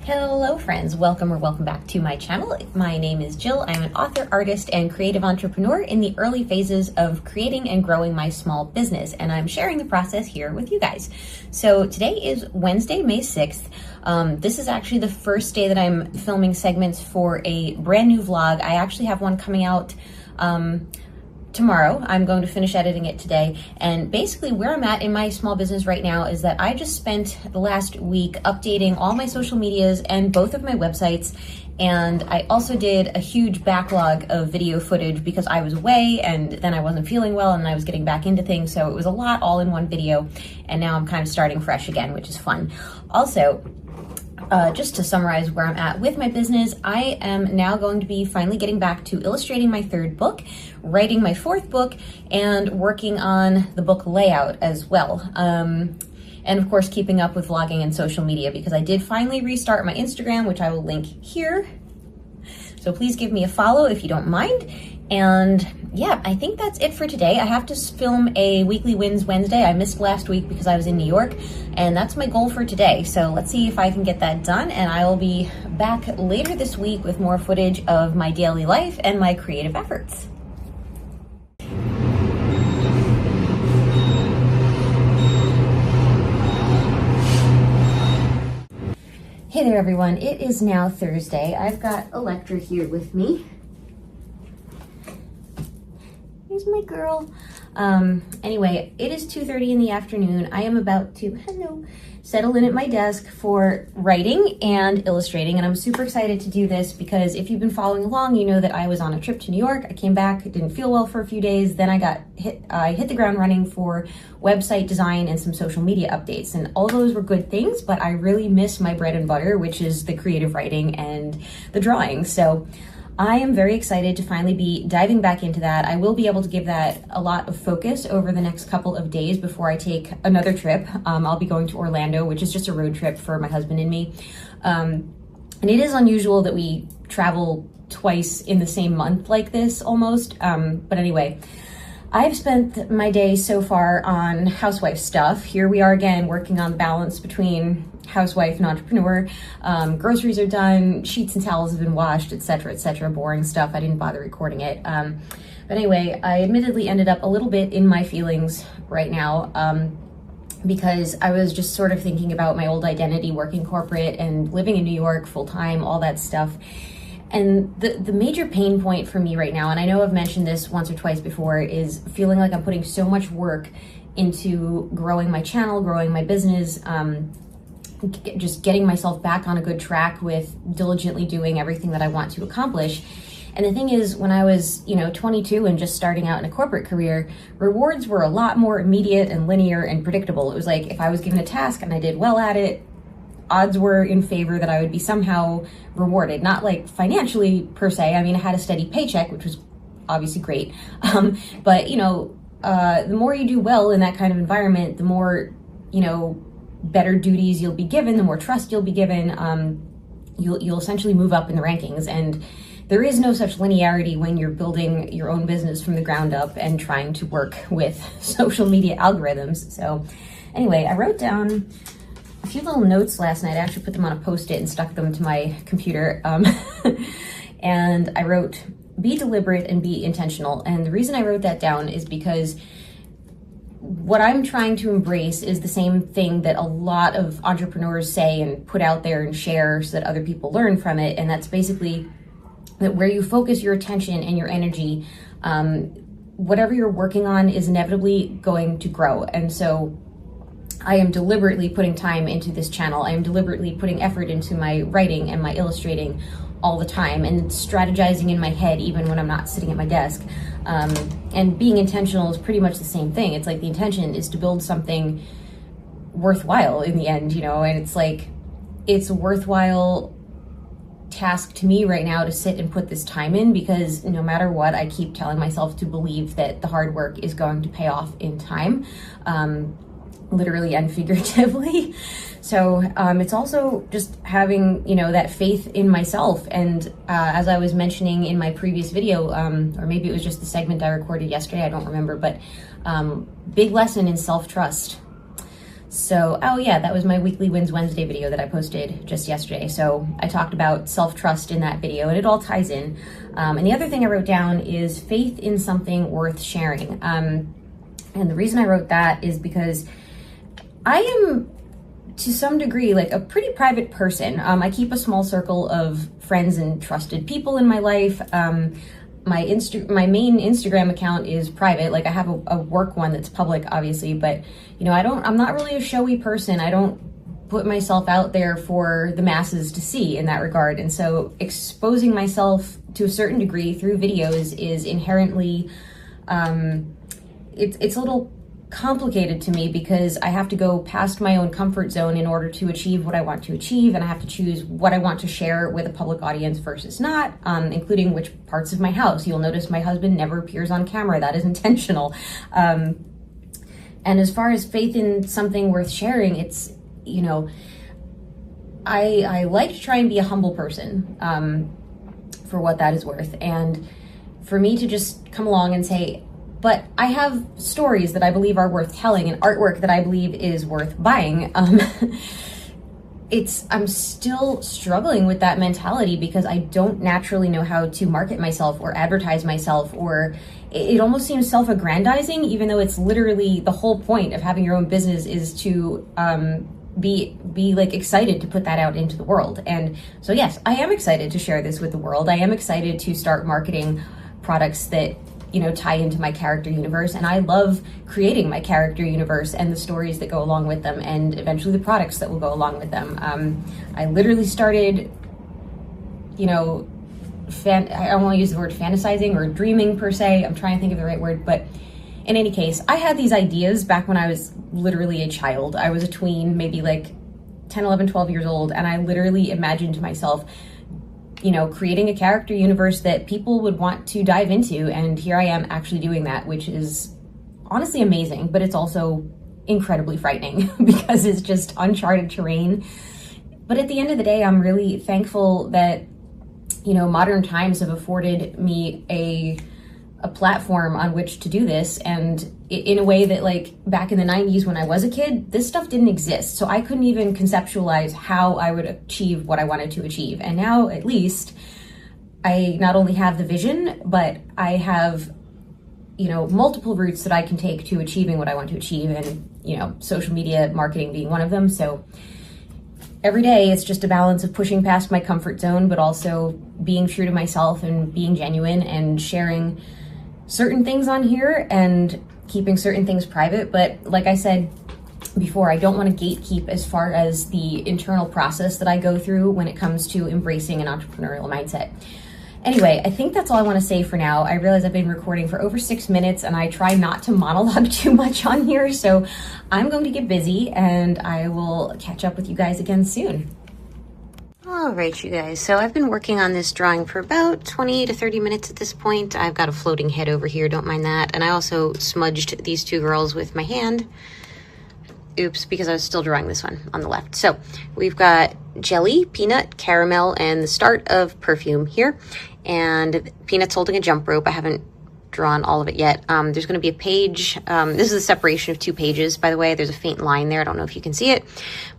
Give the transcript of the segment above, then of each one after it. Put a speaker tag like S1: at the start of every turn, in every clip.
S1: Hello friends, welcome back to my channel. My name is Jill. I'm an author, artist, and creative entrepreneur in the early phases of creating and growing my small business, and I'm sharing the process here with you guys. So today is Wednesday, May 6th. This is actually the first day that I'm filming segments for a brand new vlog. I actually have one coming out tomorrow. I'm going to finish editing it today. And basically where I'm at in my small business right now is that I just spent the last week updating all my social medias and both of my websites. And I also did a huge backlog of video footage because I was away and then I wasn't feeling well and I was getting back into things. So it was a lot all in one video. And now I'm kind of starting fresh again, which is fun. Also, just to summarize where I'm at with my business, I am now going to be finally getting back to illustrating my third book, writing my fourth book, and working on the book layout as well. And of course, keeping up with vlogging and social media because I did finally restart my Instagram, which I will link here. So please give me a follow if you don't mind. And yeah, I think that's it for today. I have to film a Weekly Wins Wednesday. I missed last week because I was in New York, and that's my goal for today. So let's see if I can get that done, and I will be back later this week with more footage of my daily life and my creative efforts. Hey there everyone, it is now Thursday. I've got Electra here with me. Here's my girl. Anyway, it is 2:30 in the afternoon. I am about to, settle in at my desk for writing and illustrating, and I'm super excited to do this because if you've been following along, you know that I was on a trip to New York. I came back, didn't feel well for a few days, then I hit the ground running for website design and some social media updates, and all those were good things, but I really miss my bread and butter, which is the creative writing and the drawing. So I am very excited to finally be diving back into that. I will be able to give that a lot of focus over the next couple of days before I take another trip. I'll be going to Orlando, which is just a road trip for my husband and me. And it is unusual that we travel twice in the same month like this almost. But anyway, I've spent my day so far on housewife stuff. Here we are again working on the balance between housewife and entrepreneur. Groceries are done, sheets and towels have been washed, etc., boring stuff. I didn't bother recording it. But anyway, I admittedly ended up a little bit in my feelings right now because I was just sort of thinking about my old identity, working corporate and living in New York full-time, all that stuff. And the major pain point for me right now, and I know I've mentioned this once or twice before, is feeling like I'm putting so much work into growing my channel, growing my business, just getting myself back on a good track with diligently doing everything that I want to accomplish. And the thing is, when I was, 22 and just starting out in a corporate career, rewards were a lot more immediate and linear and predictable. It was like if I was given a task and I did well at it, odds were in favor that I would be somehow rewarded, not like financially per se. I mean, I had a steady paycheck, which was obviously great. But the more you do well in that kind of environment, the more, better duties you'll be given, the more trust you'll be given. You'll essentially move up in the rankings. And there is no such linearity when you're building your own business from the ground up and trying to work with social media algorithms. So anyway, I wrote down a few little notes last night. I actually put them on a Post-it and stuck them to my computer. And I wrote, be deliberate and be intentional. And the reason I wrote that down is because what I'm trying to embrace is the same thing that a lot of entrepreneurs say and put out there and share so that other people learn from it. And that's basically that where you focus your attention and your energy, whatever you're working on is inevitably going to grow. And so I am deliberately putting time into this channel. I am deliberately putting effort into my writing and my illustrating all the time and strategizing in my head even when I'm not sitting at my desk. And being intentional is pretty much the same thing. It's like the intention is to build something worthwhile in the end, and it's like, it's a worthwhile task to me right now to sit and put this time in because no matter what, I keep telling myself to believe that the hard work is going to pay off in time. Literally and figuratively. So it's also just having, that faith in myself. And as I was mentioning in my previous video, or maybe it was just the segment I recorded yesterday, I don't remember, but big lesson in self-trust. So, oh yeah, that was my Weekly Wins Wednesday video that I posted just yesterday. So I talked about self-trust in that video, and it all ties in. And the other thing I wrote down is faith in something worth sharing. And the reason I wrote that is because I am, to some degree, like a pretty private person. I keep a small circle of friends and trusted people in my life. My main Instagram account is private. Like I have a work one that's public, obviously, but you know, I'm not really a showy person. I don't put myself out there for the masses to see in that regard. And so exposing myself to a certain degree through videos is inherently, it's a little complicated to me because I have to go past my own comfort zone in order to achieve what I want to achieve, and I have to choose what I want to share with a public audience versus not, including which parts of my house. You'll notice my husband never appears on camera. That is intentional. And as far as faith in something worth sharing, it's, you know, I like to try and be a humble person, for what that is worth. And for me to just come along and say, but I have stories that I believe are worth telling and artwork that I believe is worth buying. I'm still struggling with that mentality because I don't naturally know how to market myself or advertise myself, or it almost seems self-aggrandizing, even though it's literally the whole point of having your own business is to be like excited to put that out into the world. And so yes, I am excited to share this with the world. I am excited to start marketing products that, you know, tie into my character universe. And I love creating my character universe and the stories that go along with them, and eventually the products that will go along with them. I literally started, you know, I don't want to use the word fantasizing or dreaming per se. I'm trying to think of the right word, but in any case, I had these ideas back when I was literally a child. I was a tween, maybe like 10, 11, 12 years old. And I literally imagined myself, you know, creating a character universe that people would want to dive into. And here I am actually doing that, which is honestly amazing, but it's also incredibly frightening because it's just uncharted terrain. But at the end of the day, I'm really thankful that, you know, modern times have afforded me a platform on which to do this, and in a way that, like, back in the 90s when I was a kid, this stuff didn't exist. So I couldn't even conceptualize how I would achieve what I wanted to achieve. And now, at least, I not only have the vision, but I have, you know, multiple routes that I can take to achieving what I want to achieve, and, you know, social media marketing being one of them. So every day it's just a balance of pushing past my comfort zone, but also being true to myself and being genuine and sharing certain things on here and keeping certain things private. But like I said before, I don't want to gatekeep as far as the internal process that I go through when it comes to embracing an entrepreneurial mindset. Anyway, I think that's all I want to say for now. I realize I've been recording for over 6 minutes and I try not to monologue too much on here, so I'm going to get busy and I will catch up with you guys again soon. All right, you guys. So I've been working on this drawing for about 20 to 30 minutes at this point. I've got a floating head over here, don't mind that. And I also smudged these two girls with my hand. Oops, because I was still drawing this one on the left. So we've got jelly, peanut, caramel, and the start of perfume here. And Peanut's holding a jump rope. I haven't drawn all of it yet. There's going to be a page. This is a separation of 2 pages, by the way. There's a faint line there. I don't know if you can see it.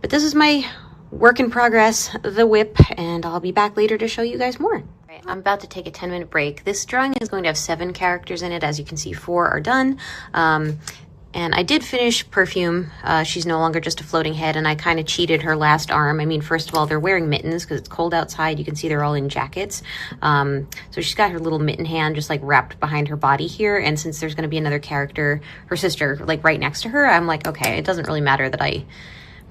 S1: But this is my work in progress, the whip, and I'll be back later to show you guys more. Right, I'm about to take a 10-minute break. This drawing is going to have 7 characters in it. As you can see, 4 are done. And I did finish perfume. She's no longer just a floating head, and I kind of cheated her last arm. I mean, first of all, they're wearing mittens because it's cold outside. You can see they're all in jackets. So she's got her little mitten hand just like wrapped behind her body here. And since there's going to be another character, her sister, like right next to her, I'm like, okay, it doesn't really matter that I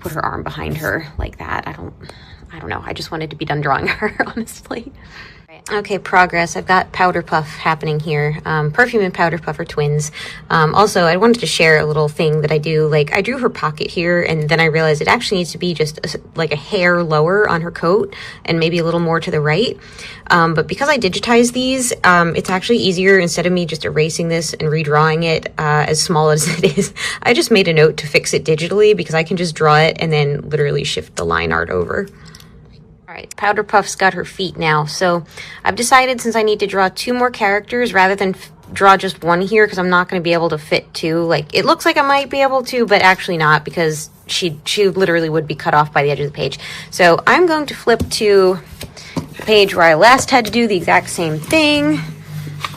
S1: put her arm behind her like that. I don't know. I just wanted to be done drawing her, honestly. Okay, progress. I've got Powder Puff happening here. Perfume and Powder Puff are twins. Also, I wanted to share a little thing that I do. Like, I drew her pocket here, and then I realized it actually needs to be just like a hair lower on her coat and maybe a little more to the right. But because I digitized these, it's actually easier, instead of me just erasing this and redrawing it as small as it is, I just made a note to fix it digitally because I can just draw it and then literally shift the line art over. All right, Powder Puff's got her feet now. So I've decided, since I need to draw 2 more characters rather than draw just one here, because I'm not going to be able to fit 2. Like, it looks like I might be able to, but actually not, because she literally would be cut off by the edge of the page. So I'm going to flip to the page where I last had to do the exact same thing.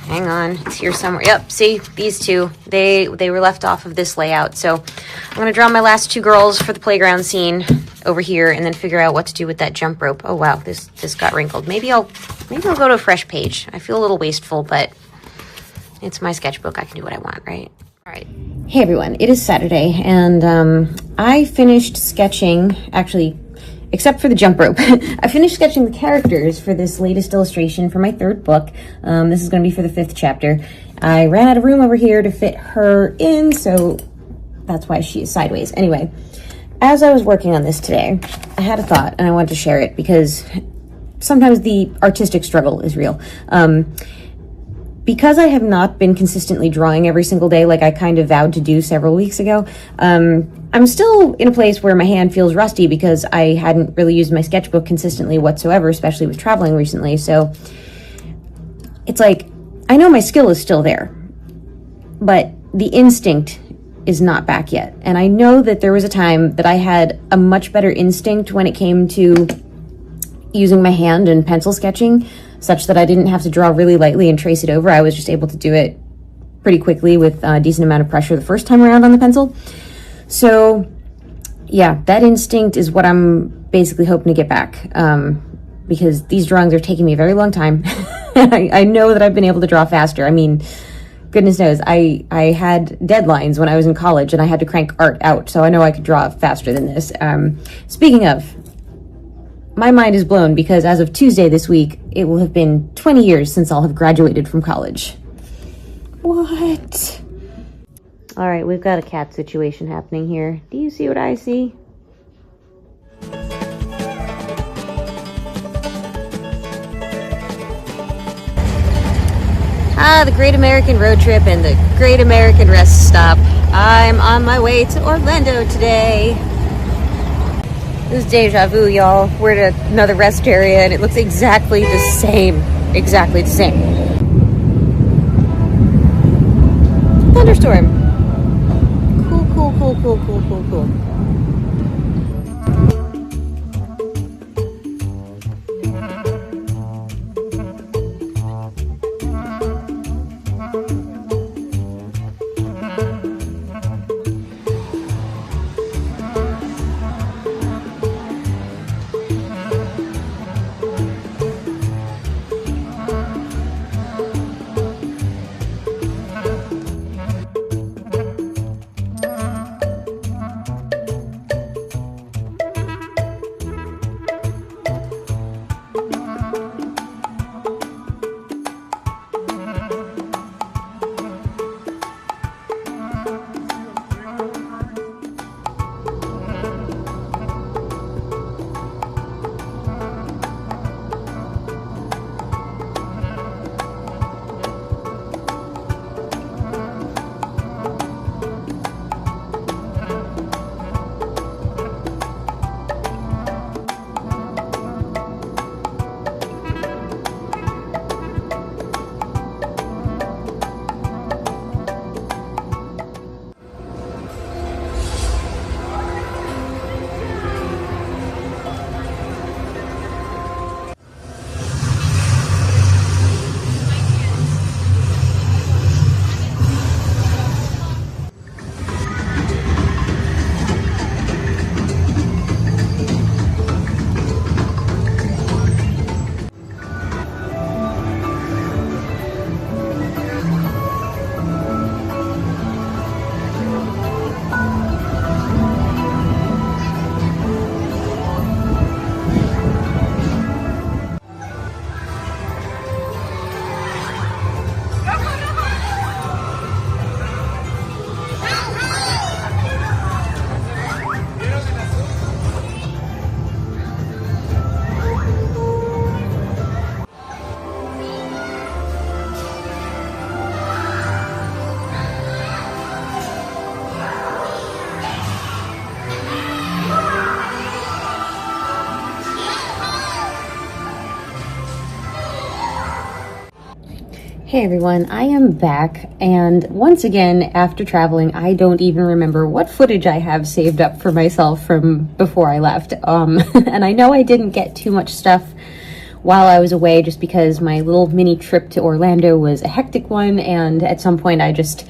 S1: Hang on, it's here somewhere. Yep, see, these two, they were left off of this layout. So I'm going to draw my last two girls for the playground scene over here and then figure out what to do with that jump rope. Oh, wow, this got wrinkled. Maybe I'll go to a fresh page. I feel a little wasteful, but it's my sketchbook. I can do what I want, right? All right. Hey, everyone. It is Saturday, and I finished sketching, actually, except for the jump rope. I finished sketching the characters for this latest illustration for my third book. This is going to be for the 5th chapter. I ran out of room over here to fit her in, so that's why she is sideways. Anyway, as I was working on this today, I had a thought, and I wanted to share it because sometimes the artistic struggle is real. Because I have not been consistently drawing every single day like I kind of vowed to do several weeks ago, I'm still in a place where my hand feels rusty because I hadn't really used my sketchbook consistently whatsoever, especially with traveling recently. So it's like, I know my skill is still there, but the instinct is not back yet. And I know that there was a time that I had a much better instinct when it came to using my hand and pencil sketching, such that I didn't have to draw really lightly and trace it over. I was just able to do it pretty quickly with a decent amount of pressure the first time around on the pencil. So yeah, that instinct is what I'm basically hoping to get back, because these drawings are taking me a very long time. I know that I've been able to draw faster. I mean, goodness knows, I had deadlines when I was in college and I had to crank art out, so I know I could draw faster than this. Speaking of, my mind is blown because as of Tuesday this week, it will have been 20 years since I'll have graduated from college. What? All right, we've got a cat situation happening here. Do you see what I see? The Great American Road Trip and the Great American Rest Stop. I'm on my way to Orlando today. This is deja vu, y'all. We're at another rest area and it looks exactly the same. Exactly the same. Thunderstorm. Cool. Hey everyone, I am back, and once again, after traveling, I don't even remember what footage I have saved up for myself from before I left. And I know I didn't get too much stuff while I was away just because my little mini trip to Orlando was a hectic one, and at some point I just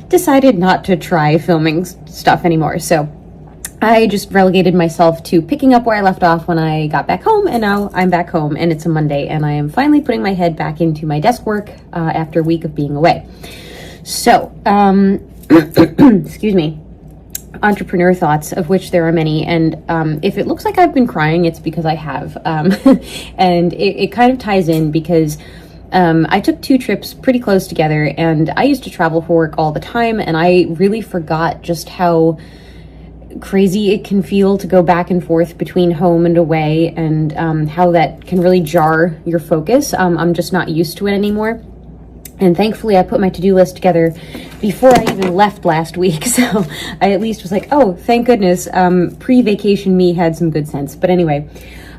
S1: decided not to try filming stuff anymore. So I just relegated myself to picking up where I left off when I got back home, and now I'm back home and it's a Monday and I am finally putting my head back into my desk work after a week of being away. So, excuse me, entrepreneur thoughts, of which there are many, and if it looks like I've been crying, it's because I have. And it kind of ties in because I took 2 trips pretty close together, and I used to travel for work all the time, and I really forgot just how crazy it can feel to go back and forth between home and away, and how that can really jar your focus. I'm just not used to it anymore. And thankfully I put my to-do list together before I even left last week, so I at least was like, oh, thank goodness. Pre-vacation me had some good sense. But anyway,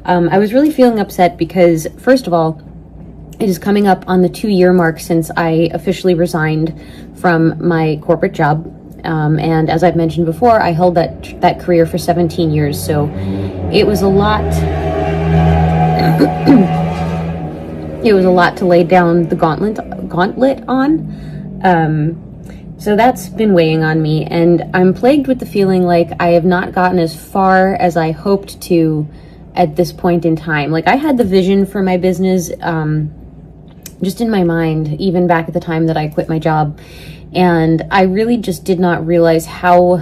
S1: I was really feeling upset because, first of all, it is coming up on the 2-year mark since I officially resigned from my corporate job. And as I've mentioned before, I held that career for 17 years, so it was a lot. It was a lot to lay down the gauntlet on. So that's been weighing on me, and I'm plagued with the feeling like I have not gotten as far as I hoped to at this point in time. Like, I had the vision for my business just in my mind, even back at the time that I quit my job. And I really just did not realize how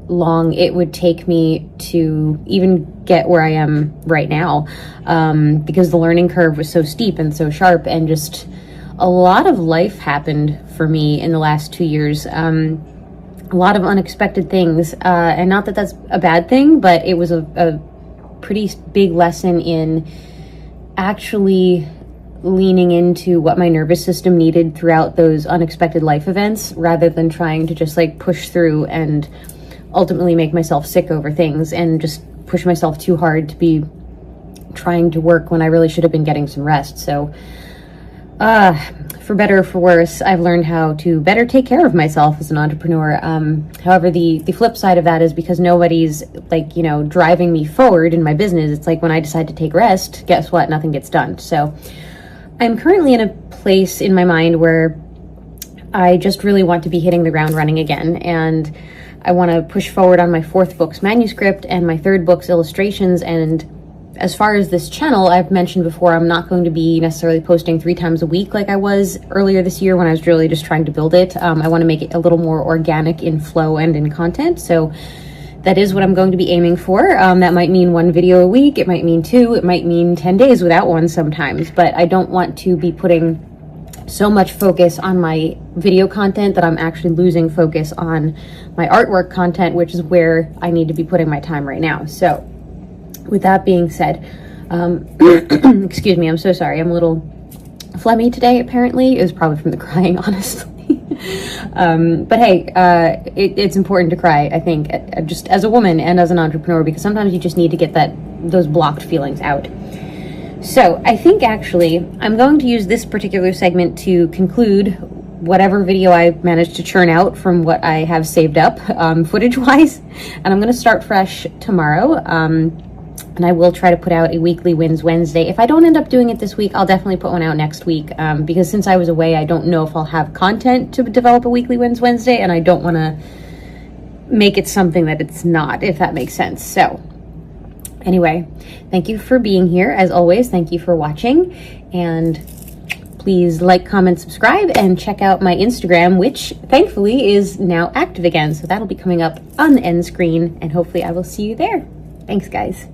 S1: long it would take me to even get where I am right now, because the learning curve was so steep and so sharp, and just a lot of life happened for me in the last 2 years. A lot of unexpected things, and not that that's a bad thing, but it was a pretty big lesson in actually leaning into what my nervous system needed throughout those unexpected life events, rather than trying to just like push through and ultimately make myself sick over things and just push myself too hard to be trying to work when I really should have been getting some rest. So for better or for worse, I've learned how to better take care of myself as an entrepreneur. However, the flip side of that is, because nobody's like, driving me forward in my business, it's like when I decide to take rest, guess what? Nothing gets done. So I'm currently in a place in my mind where I just really want to be hitting the ground running again, and I want to push forward on my 4th book's manuscript and my 3rd book's illustrations. And as far as this channel, I've mentioned before, I'm not going to be necessarily posting 3 times a week like I was earlier this year when I was really just trying to build it. I want to make it a little more organic in flow and in content, so that is what I'm going to be aiming for. That might mean 1 video a week, it might mean 2, it might mean 10 days without one sometimes, but I don't want to be putting so much focus on my video content that I'm actually losing focus on my artwork content, which is where I need to be putting my time right now. So with that being said, excuse me, I'm so sorry, I'm a little phlegmy today apparently. It was probably from the crying, honestly. But hey, it's important to cry, I think, just as a woman and as an entrepreneur, because sometimes you just need to get those blocked feelings out. So I think actually I'm going to use this particular segment to conclude whatever video I managed to churn out from what I have saved up, footage-wise, and I'm going to start fresh tomorrow. And I will try to put out a weekly Wins Wednesday. If I don't end up doing it this week, I'll definitely put one out next week, because since I was away, I don't know if I'll have content to develop a weekly Wins Wednesday, and I don't want to make it something that it's not, if that makes sense. So anyway, thank you for being here. As always, thank you for watching, and please like, comment, subscribe, and check out my Instagram, which thankfully is now active again. So that'll be coming up on the end screen, and hopefully I will see you there. Thanks, guys.